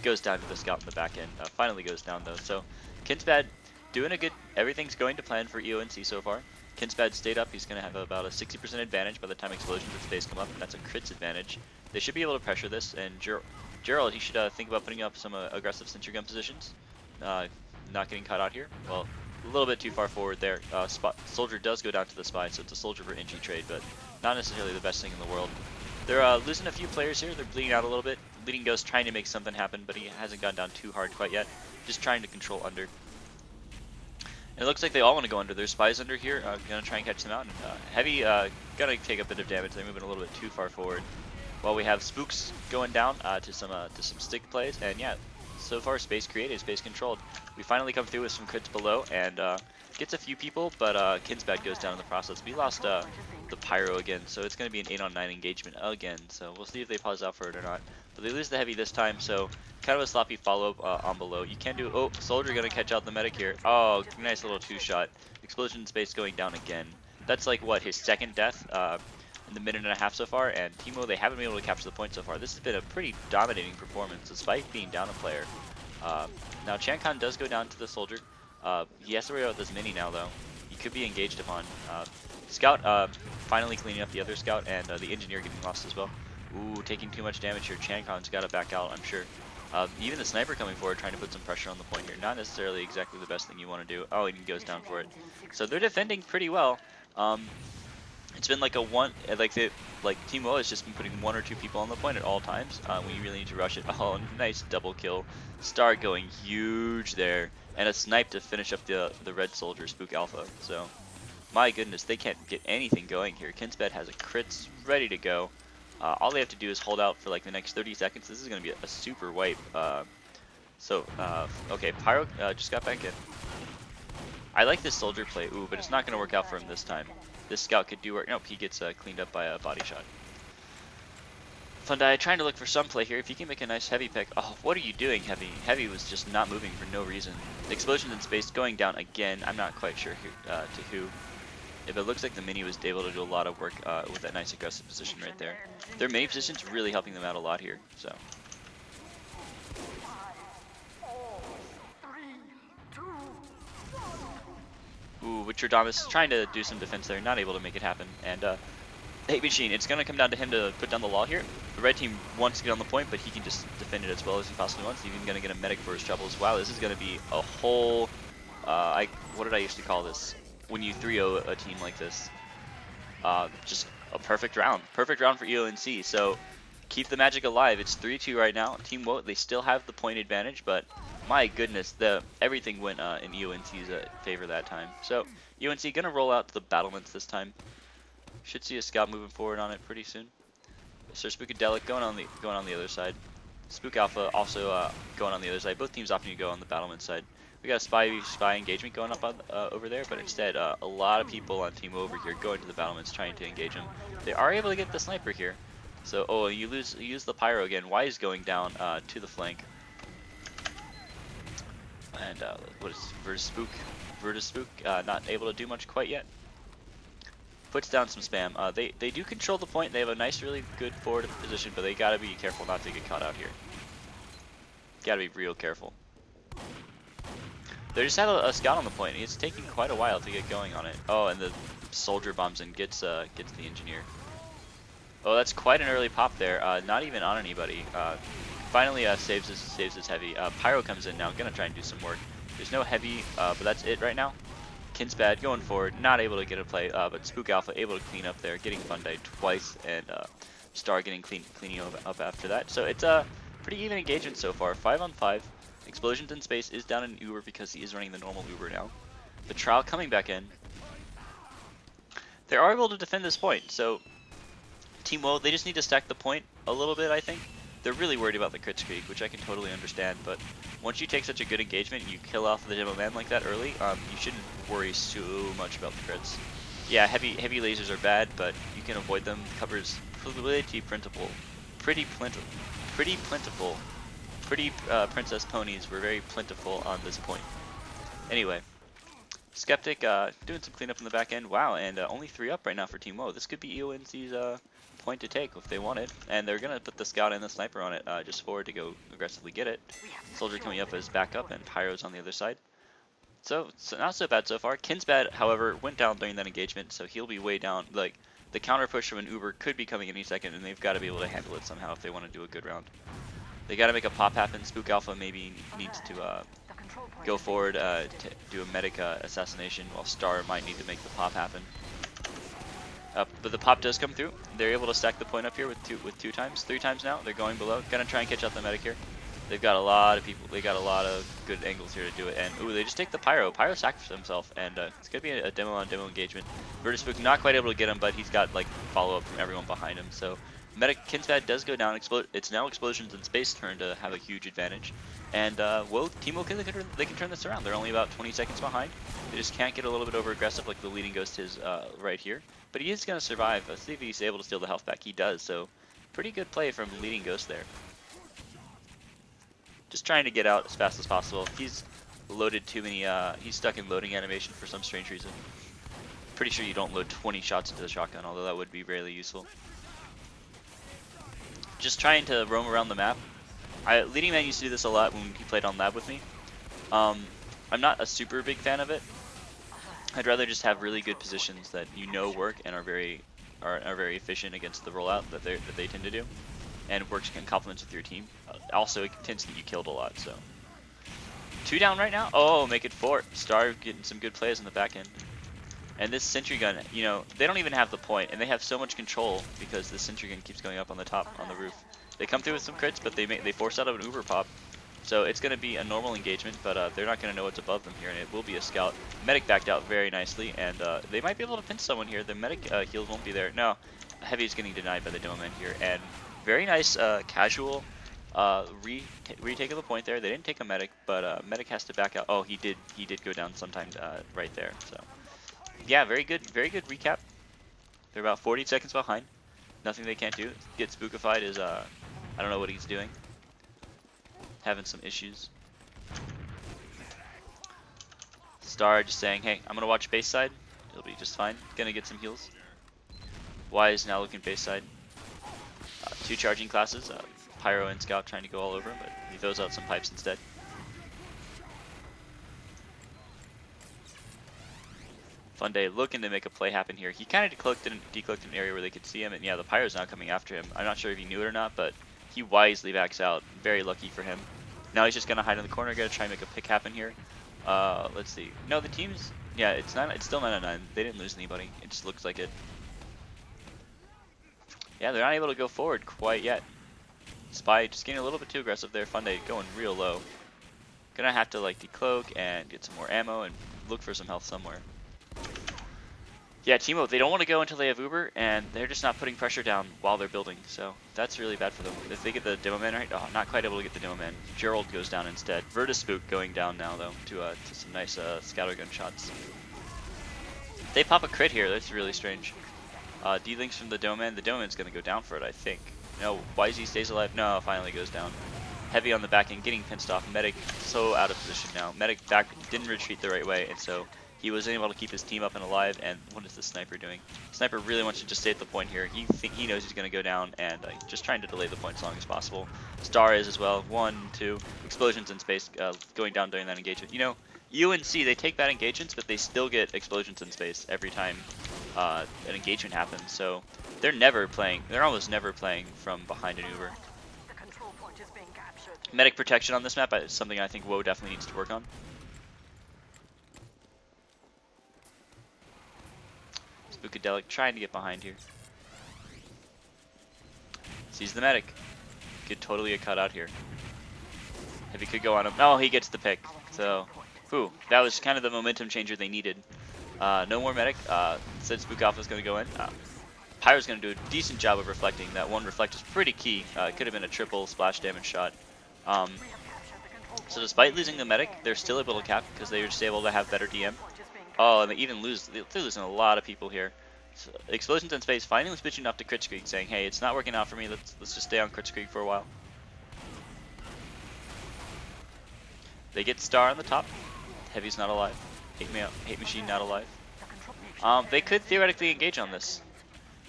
Goes down to the scout in the back end. Finally goes down though. So Kinsbad doing a good, everything's going to plan for EONC so far. Kinsbad stayed up. He's going to have about a 60% advantage by the time explosions in space come up, and that's a crits advantage. They should be able to pressure this, and Gerald, he should think about putting up some aggressive sentry gun positions. Not getting caught out here. Well, a little bit too far forward there. Soldier does go down to the spy, so it's a soldier for Engie trade, but not necessarily the best thing in the world. They're losing a few players here. They're bleeding out a little bit. Bleeding Ghost trying to make something happen, but he hasn't gone down too hard quite yet. Just trying to control under. And it looks like they all want to go under. There's spies under here. Gonna try and catch them out. And Heavy gonna take a bit of damage. They're moving a little bit too far forward. While we have Spooks going down to some stick plays. And yeah, so far space created, space controlled. We finally come through with some crits below and gets a few people, but Kinsbad goes down in the process. We lost the Pyro again, so it's going to be an 8-on-9 engagement again. So we'll see if they pause out for it or not. But they lose the Heavy this time, so kind of a sloppy follow-up on below. You can do, oh, Soldier going to catch out the medic here. Oh, nice little two-shot. Explosion space going down again. That's like, what, his second death in the minute and a half so far, and Team WOAH, they haven't been able to capture the point so far. This has been a pretty dominating performance, despite being down a player. Now Chankon does go down to the Soldier. He has to worry about this mini now, though. He could be engaged upon. Scout finally cleaning up the other Scout, and the Engineer getting lost as well. Ooh, taking too much damage here. Chankon's got to back out, I'm sure. Even the Sniper coming forward, trying to put some pressure on the point here. Not necessarily exactly the best thing you want to do. Oh, and he goes down for it. So they're defending pretty well. It's been like a Team WOAH has just been putting 1 or 2 people on the point at all times. We really need to rush it. Oh, nice double kill. Star going huge there, and a snipe to finish up the Red Soldier Spook Alpha. So, my goodness, they can't get anything going here. Kinsbad has a crits ready to go. All they have to do is hold out for like the next 30 seconds. This is going to be a super wipe. Okay, Pyro just got back in. I like this Soldier play, ooh, but it's not going to work out for him this time. This Scout could do work. Nope, he gets cleaned up by a body shot. Fundai trying to look for some play here. If you can make a nice Heavy pick. Oh, what are you doing, Heavy? Heavy was just not moving for no reason. Explosion in space going down again. I'm not quite sure who, to who. If it looks like the mini was able to do a lot of work with that nice aggressive position right there. Their mini position's really helping them out a lot here. So. Ooh, Witcherdamus trying to do some defense there, not able to make it happen. And Hate Machine, it's going to come down to him to put down the wall here. The red team wants to get on the point, but he can just defend it as well as he possibly wants. He's even going to get a medic for his troubles. Wow, this is going to be a whole, what did I used to call this? When you 3-0 a team like this. Just a perfect round. Perfect round for EONC. So keep the magic alive. It's 3-2 right now. Team WOAH, they still have the point advantage, but my goodness, everything went in EONC's favor that time. So EONC gonna roll out to the battlements this time. Should see a Scout moving forward on it pretty soon. Sir Spookadelic going on the other side. Spook Alpha also going on the other side. Both teams opting to go on the battlement side. We got a spy engagement going up on, over there, but instead a lot of people on Team over here going to the battlements trying to engage them. They are able to get the sniper here. So oh, you use the Pyro again. Wise going down to the flank. And what is Virtus Spook not able to do much quite yet. Puts down some spam. They do control the point. They have a nice, really good forward position, but they gotta be careful not to get caught out here. Gotta be real careful. They just had a Scout on the point. It's taking quite a while to get going on it. Oh, and the Soldier bombs in, gets the Engineer. Oh, that's quite an early pop there. Not even on anybody. Finally saves his Heavy. Pyro comes in now, gonna try and do some work. There's no Heavy, but that's it right now. Kinsbad going forward, not able to get a play, but Spook Alpha able to clean up there, getting Fundai twice, and Star getting cleaning up after that. So it's a pretty even engagement so far, 5-on-5. Explosions in space is down in Uber because he is running the normal Uber now. The Trial coming back in. They are able to defend this point, so Team WOAH, they just need to stack the point a little bit, I think. They're really worried about the crit streak, which I can totally understand, but once you take such a good engagement and you kill off the demo man like that early, you shouldn't worry so much about the crits. Yeah, heavy lasers are bad, but you can avoid them. Cover's pretty plentiful. Pretty Princess Ponies were very plentiful on this point. Anyway, Skeptic doing some cleanup in the back end. Wow, and only 3 up right now for Team WOAH. This could be EONC's point to take if they want it. And they're going to put the Scout and the Sniper on it just forward to go aggressively get it. Soldier coming up as backup, and Pyro's on the other side. So not so bad so far. Kinsbad, however, went down during that engagement, so he'll be way down. Like, the counter push from an Uber could be coming any second, and they've got to be able to handle it somehow if they want to do a good round. They got to make a pop happen. Spook Alpha maybe needs to go forward to do a medic assassination, while Star might need to make the pop happen. But the pop does come through. They're able to stack the point up here with three times now. They're going below. Gonna try and catch out the medic here. They've got a lot of people. They got a lot of good angles here to do it. And ooh, they just take the pyro. Pyro sacrificed himself, and it's gonna be a demo on demo engagement. Vertispook not quite able to get him, but he's got like follow up from everyone behind him. So medic Kinspad does go down. It's now explosions in space turn to have a huge advantage. And Team WOAH they can turn this around. They're only about 20 seconds behind. They just can't get a little bit over aggressive like the leading ghost is right here. But he is going to survive. Let's see if he's able to steal the health back. He does, so pretty good play from leading ghost there. Just trying to get out as fast as possible. He's loaded too many, he's stuck in loading animation for some strange reason. Pretty sure you don't load 20 shots into the shotgun, although that would be really useful. Just trying to roam around the map. Leading Man used to do this a lot when he played on lab with me. I'm not a super big fan of it. I'd rather just have really good positions that you know work and are very efficient against the rollout that they tend to do, and works in complements with your team. Also, it tends to get you killed a lot. So 2 down right now. Oh, make it 4. Star getting some good plays on the back end. And this sentry gun, you know, they don't even have the point, and they have so much control because the sentry gun keeps going up on the top on the roof. They come through with some crits, but they force out of an uber pop. So it's going to be a normal engagement, but they're not going to know what's above them here, and it will be a scout. Medic backed out very nicely, and they might be able to pinch someone here. The medic heals won't be there. No, Heavy is getting denied by the Doman here, and very nice casual retake of the point there. They didn't take a medic, but medic has to back out. Oh, he did go down sometime right there. So yeah, very good recap. They're about 40 seconds behind. Nothing they can't do. Get spookified is I don't know what he's doing. Having some issues. Star just saying, hey, I'm gonna watch base side. It'll be just fine. Gonna get some heals. Y is now looking base side. 2 charging classes. Pyro and Scout trying to go all over him, but he throws out some pipes instead. Funday looking to make a play happen here. He kind of decloaked an area where they could see him, and yeah, the Pyro's now coming after him. I'm not sure if he knew it or not, but he wisely backs out. Very lucky for him. Now he's just gonna hide in the corner. Gonna try and make a pick happen here. Let's see. No, the team's it's still 9-9. They didn't lose anybody. It just looks like it. Yeah, they're not able to go forward quite yet. Spy just getting a little bit too aggressive there. Funday going real low. Gonna have to like decloak and get some more ammo and look for some health somewhere. Yeah, Team WOAH, they don't want to go until they have Uber, and they're just not putting pressure down while they're building, so that's really bad for them. If they get the demo man right, oh, not quite able to get the demo man. Gerald goes down instead. Vertispook going down now, though, to some nice scattergun shots. They pop a crit here, that's really strange. D-links from the demo man. The demo man's going to go down for it, I think. No, YZ stays alive. No, finally goes down. Heavy on the back end, getting pinched off. Medic so out of position now. Medic back didn't retreat the right way, and so he was able to keep his team up and alive. And what is the sniper doing? Sniper really wants to just stay at the point here. He knows he's going to go down, and just trying to delay the point as long as possible. Star is as well. 1, 2 explosions in space going down during that engagement. You know, UNC, they take bad engagements, but they still get explosions in space every time an engagement happens. So they're almost never playing from behind an Uber. Medic protection on this map is something I think WOAH definitely needs to work on. Spookadelic trying to get behind here. Sees the medic. Could totally get cut out here. If he could go on him. Oh, he gets the pick. So, whew, that was kind of the momentum changer they needed. No more medic. Said Spook Alpha is going to go in. Pyro's going to do a decent job of reflecting. That one reflect is pretty key. It could have been a triple splash damage shot. So despite losing the medic, they're still able to cap because they're just able to have better DM. Oh, and they even they're losing a lot of people here. So, explosions in space finally switching up to crit streak, saying, "Hey, it's not working out for me. Let's just stay on crit streak for a while." They get Star on the top. Heavy's not alive. Hate Machine not alive. They could theoretically engage on this.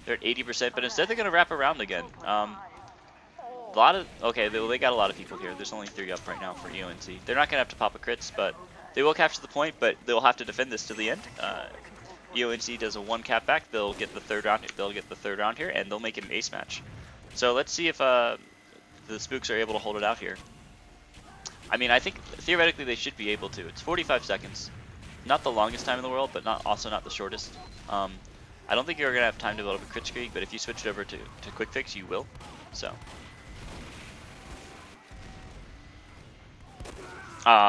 They're at 80%, but instead they're gonna wrap around again. They got a lot of people here. There's only 3 up right now for UNC. They're not gonna have to pop a crits, but they will capture the point. But they'll have to defend this to the end. UNC does a 1 cap back. They'll get the third round. Here, and they'll make it an ace match. So let's see if the Spooks are able to hold it out here. I mean, I think theoretically they should be able to. It's 45 seconds, not the longest time in the world, but also not the shortest. I don't think you're gonna have time to build up a crit streak, but if you switch it over to quick fix, you will. So.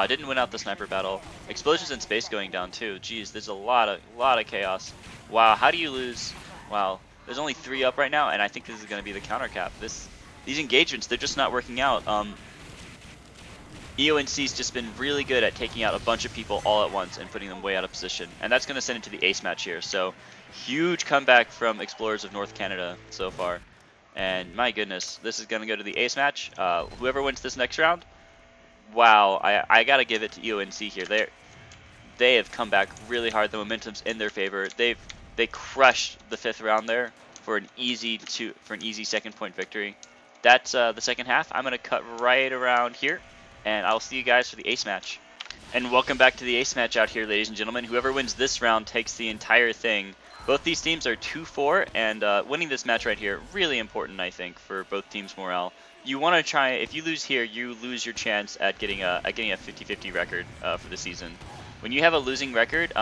Didn't win out the sniper battle. Explosions in space going down too. Jeez, there's a lot of chaos. Wow, how do you lose? Wow, there's only 3 up right now, and I think this is going to be the counter cap. These engagements, they're just not working out. EONC's just been really good at taking out a bunch of people all at once and putting them way out of position, and that's going to send it to the ace match here. So, huge comeback from Explorers of North Canada so far, and my goodness, this is going to go to the ace match. Whoever wins this next round. Wow, I gotta give it to EONC here. They have come back really hard. The momentum's in their favor. They crushed the 5th round there for an easy second point victory. That's the second half. I'm gonna cut right around here, and I'll see you guys for the ace match. And welcome back to the ace match out here, ladies and gentlemen. Whoever wins this round takes the entire thing. Both these teams are 2-4, and winning this match right here, really important, I think, for both teams' morale. You want to try, if you lose here, you lose your chance at getting a 50-50 record for the season. When you have a losing record,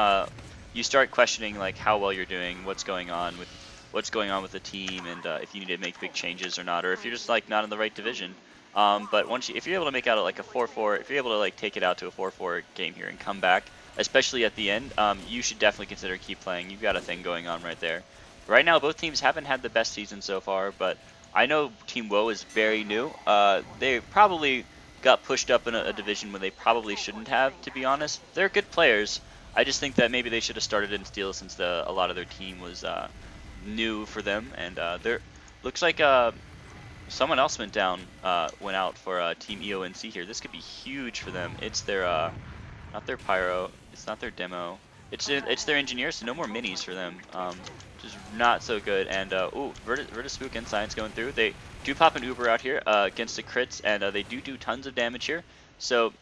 you start questioning like how well you're doing, what's going on with the team, and if you need to make big changes or not, or if you're just like not in the right division. But if you're able to make out like a 4-4, if you're able to like take it out to a 4-4 game here and come back, especially at the end, you should definitely consider keep playing. You've got a thing going on right there. Right now, both teams haven't had the best season so far, but I know Team WOAH is very new. They probably got pushed up in a division when they probably shouldn't have, to be honest. They're good players. I just think that maybe they should have started in Steel since a lot of their team was new for them. And looks like someone else went out for Team EONC here. This could be huge for them. It's their, not their pyro, it's not their demo. It's their engineers, so no more minis for them. Just not so good. And ooh, Virtus Spook and Science going through. They do pop an Uber out here against the crits, and they do tons of damage here. So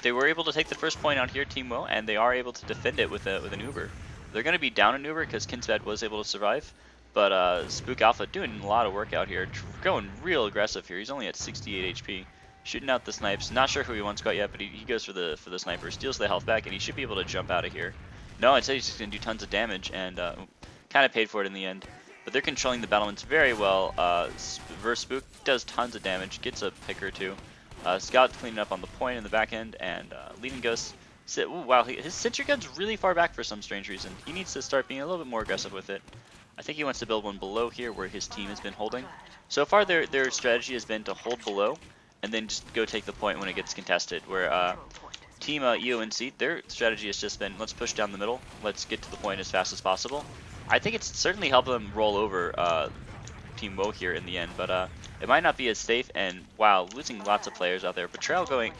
they were able to take the first point out here, Team WOAH, and they are able to defend it with an Uber. They're going to be down an Uber because Kinsbad was able to survive, but Spook Alpha doing a lot of work out here, going real aggressive here. He's only at 68 HP, shooting out the snipes. Not sure who he wants quite yet, but he goes for the sniper, steals the health back, and he should be able to jump out of here. No, I'd say he's just going to do tons of damage, and kind of paid for it in the end. But they're controlling the battlements very well. Verse Spook does tons of damage, gets a pick or two. Scout cleaning up on the point in the back end, and Leading Ghost. Ooh, wow, his sentry gun's really far back for some strange reason. He needs to start being a little bit more aggressive with it. I think he wants to build one below here where his team has been holding. So far their strategy has been to hold below and then just go take the point when it gets contested, where Team EONC, their strategy has just been, let's push down the middle, let's get to the point as fast as possible. I think it's certainly helped them roll over Team WOAH here in the end, but it might not be as safe, and wow, losing lots of players out there. Betrayal going,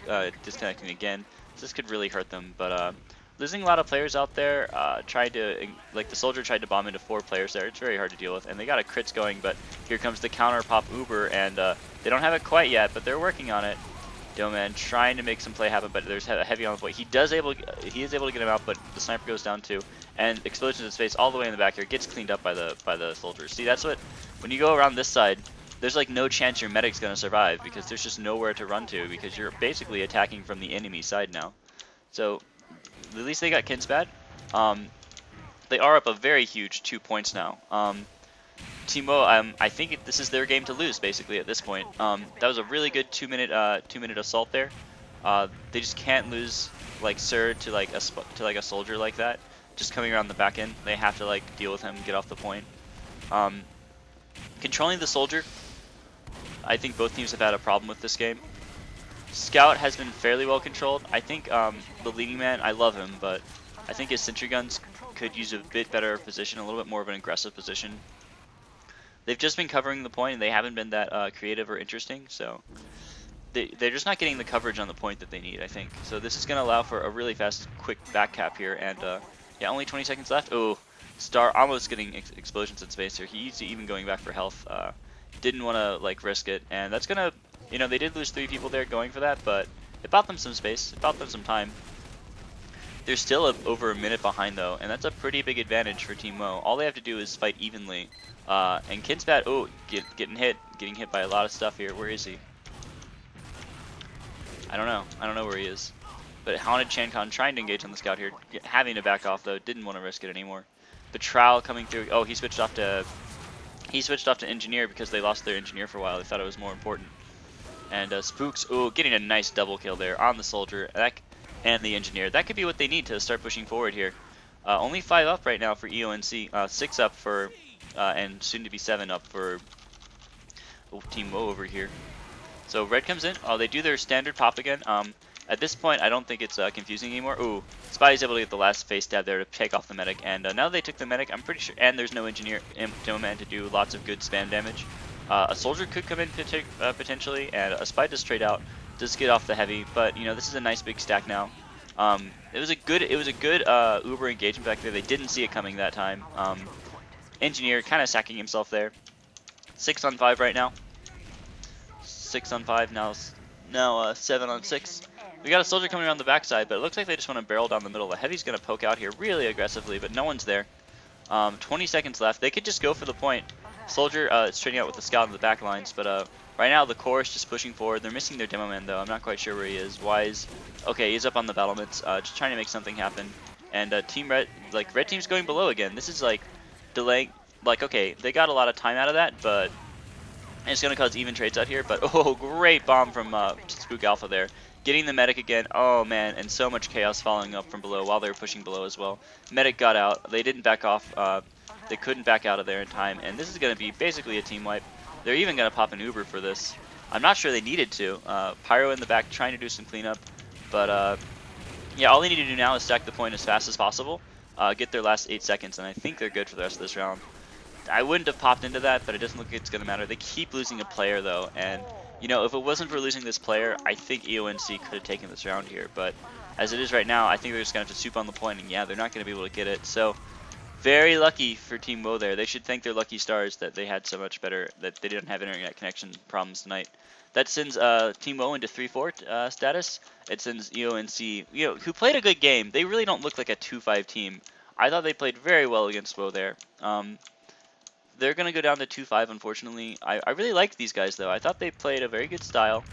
disconnecting again, so this could really hurt them, but losing a lot of players out there, the Soldier tried to bomb into 4 players there. It's very hard to deal with, and they got a crits going, but here comes the counter pop Uber, and they don't have it quite yet, but they're working on it. Doman trying to make some play happen, but there's a heavy on the point. He is able to get him out, but the sniper goes down too, and explosions in space all the way in the back here gets cleaned up by the soldiers. See, that's what, when you go around this side, there's like no chance your medic's gonna survive because there's just nowhere to run to because you're basically attacking from the enemy side now. So at least they got Kinsbad. They are up a very huge 2 points now. Team WOAH, I think this is their game to lose basically at this point. That was a really good 2-minute assault there. They just can't lose like Sir to like a soldier like that. Just coming around the back end, they have to like deal with him, get off the point. Controlling the soldier, I think both teams have had a problem with this game. Scout has been fairly well controlled. I think the leading man, I love him, but I think his sentry guns could use a bit better position, a little bit more of an aggressive position. They've just been covering the point, and they haven't been that creative or interesting, so they're just not getting the coverage on the point that they need, I think. So this is going to allow for a really fast, quick back cap here, and yeah, only 20 seconds left. Oh, Star almost getting explosions in space here. He's even going back for health. Didn't want to like risk it, and that's gonna, you know, they did lose 3 people there going for that, but it bought them some space, it bought them some time. They're still over a minute behind though, and that's a pretty big advantage for Team WOAH. All they have to do is fight evenly. And Kinsbad, oh, getting hit by a lot of stuff here. Where is he? I don't know where he is. But Haunted Chancon trying to engage on the scout here, having to back off though, didn't want to risk it anymore. Betrayal coming through. Oh, he switched off to engineer because they lost their engineer for a while. They thought it was more important. And Spooks, ooh, getting a nice double kill there on the soldier and the engineer. That could be what they need to start pushing forward here. Only 5 up right now for EONC, 6 up for, and soon to be 7 up for Team WOAH over here. So red comes in. Oh, they do their standard pop again. At this point, I don't think it's confusing anymore. Ooh, Spotty's able to get the last face stab there to take off the medic. And now they took the medic, I'm pretty sure, and there's no engineer demo man to do lots of good spam damage. A soldier could come in potentially, and a spy does trade out, does get off the heavy. But you know, this is a nice big stack now. It was a good Uber engagement back there. They didn't see it coming that time. Engineer kind of sacking himself there. 6 on 5 right now. 6 on 5 now 7 on 6. We got a soldier coming around the backside, but it looks like they just want to barrel down the middle. The heavy's going to poke out here really aggressively, but no one's there. 20 seconds left. They could just go for the point. Soldier is trading out with the scout in the back lines, but right now the core is just pushing forward. They're missing their demo man though. I'm not quite sure where he is. Wise, okay, he's up on the battlements, just trying to make something happen. And Team Red, like red team's going below again. This is like delaying. Like okay, they got a lot of time out of that, but it's going to cause even trades out here. But oh, great bomb from Spook Alpha there. Getting the medic again. Oh man, and so much chaos following up from below while they were pushing below as well. Medic got out. They didn't back off. They couldn't back out of there in time, and this is going to be basically a team wipe. They're even going to pop an Uber for this. I'm not sure they needed to. Pyro in the back trying to do some cleanup, but yeah, all they need to do now is stack the point as fast as possible, get their last 8 seconds, and I think they're good for the rest of this round. I wouldn't have popped into that, but it doesn't look like it's going to matter. They keep losing a player though, and you know, if it wasn't for losing this player, I think EONC could have taken this round here. But as it is right now, I think they're just going to have to soup on the point, and yeah, they're not going to be able to get it. So very lucky for Team WOAH there. They should thank their lucky stars that they had so much better, that they didn't have internet connection problems tonight. That sends Team WOAH into 3-4 status. It sends EONC, you know, who played a good game. They really don't look like a 2-5 team. I thought they played very well against WOAH there. They're going to go down to 2-5, unfortunately. I really liked these guys, though. I thought they played a very good style.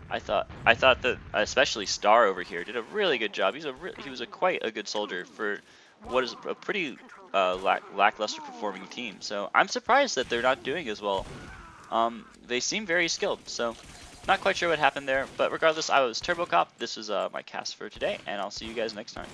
I thought that especially Star over here did a really good job. He was quite a good soldier for what is a pretty lackluster performing team. So I'm surprised that they're not doing as well. They seem very skilled. So not quite sure what happened there. But regardless, I was TurboCop. This was my cast for today, and I'll see you guys next time.